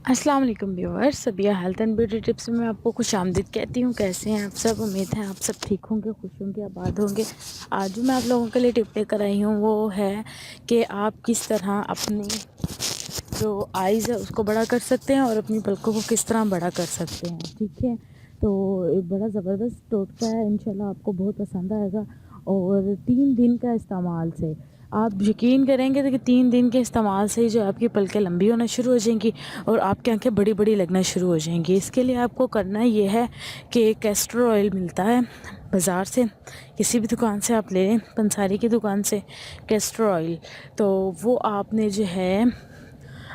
السلام علیکم viewers, Sabiha health and beauty tips میں آپ کو خوش آمدید کہتی ہوں۔ کیسے ہیں آپ سب؟ امید ہے آپ سب ٹھیک ہوں گے، خوش ہوں گے، آباد ہوں گے۔ آج جو میں آپ لوگوں کے لیے ٹپ لے کر آئی ہوں وہ ہے کہ آپ کس طرح اپنی جو آئیز ہے اس کو بڑا کر سکتے ہیں اور اپنی پلکوں کو کس طرح بڑا کر سکتے ہیں، ٹھیک ہے؟ تو ایک بڑا زبردست ٹوٹکا ہے، انشاءاللہ آپ کو بہت پسند آئے گا۔ اور 3 دن کا استعمال سے آپ یقین کریں گے کہ 3 دن کے استعمال سے ہی جو آپ کی پلکیں لمبی ہونا شروع ہو جائیں گی اور آپ کی آنکھیں بڑی بڑی لگنا شروع ہو جائیں گی۔ اس کے لیے آپ کو کرنا یہ ہے کہ کیسٹر آئل ملتا ہے بازار سے، کسی بھی دکان سے آپ لے لیں، پنساری کی دکان سے کیسٹر آئل، تو وہ آپ نے جو ہے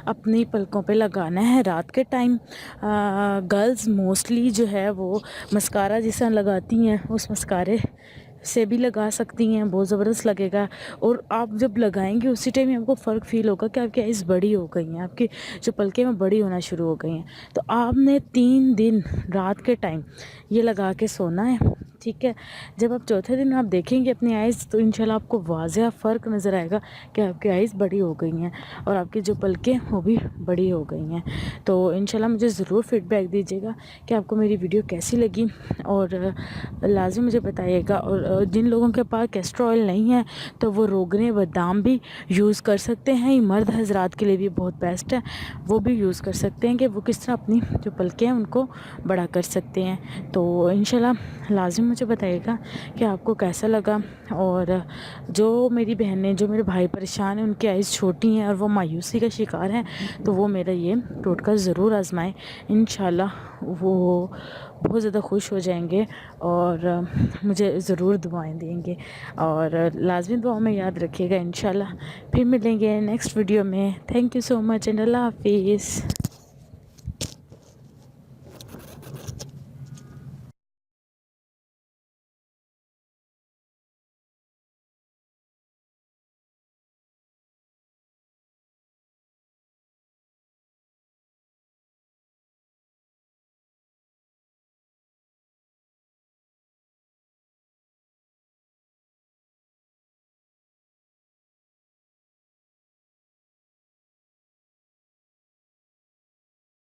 اپنی پلکوں پہ لگانا ہے رات کے ٹائم۔ گرلز موسٹلی جو ہے وہ مسکارا جس طرح لگاتی ہیں، اس مسکارے سے بھی لگا سکتی ہیں، بہت زبردست لگے گا۔ اور آپ جب لگائیں گے اسی ٹائم آپ کو فرق فیل ہوگا کہ آپ کی آئیز بڑی ہو گئی ہیں، آپ کی جو پلکیں میں بڑی ہونا شروع ہو گئی ہیں۔ تو آپ نے 3 دن رات کے ٹائم یہ لگا کے سونا ہے، ٹھیک ہے؟ جب آپ چوتھے دن آپ دیکھیں گے اپنی آئیز تو انشاءاللہ آپ کو واضح فرق نظر آئے گا کہ آپ کی آئیز بڑی ہو گئی ہیں اور آپ کی جو پلکیں وہ بھی بڑی ہو گئی ہیں۔ تو انشاءاللہ مجھے ضرور فیڈ بیک دیجیے گا کہ آپ کو میری ویڈیو کیسی لگی، اور لازم مجھے بتائیے گا۔ اور جن لوگوں کے پاس کیسٹر آئل نہیں ہے تو وہ روغن بادام بھی یوز کر سکتے ہیں، یہ مرد حضرات کے لیے بھی بہت بیسٹ ہے، وہ بھی یوز کر سکتے ہیں کہ وہ کس طرح اپنی جو پلکیں ہیں ان کو بڑا کر سکتے ہیں۔ تو انشاءاللہ لازم مجھے بتائیے گا کہ آپ کو کیسا لگا۔ اور جو میری بہنیں، جو میرے بھائی پریشان ہیں، ان کی آئیز چھوٹی ہیں اور وہ مایوسی کا شکار ہیں، تو وہ میرا یہ ٹوٹکا ضرور آزمائیں، انشاءاللہ وہ بہت زیادہ خوش ہو جائیں گے اور مجھے ضرور دعائیں دیں گے۔ اور لازمی دعاؤں میں یاد رکھیے گا۔ انشاءاللہ پھر ملیں گے نیکسٹ ویڈیو میں۔ Thank you so much and اللہ حافظ۔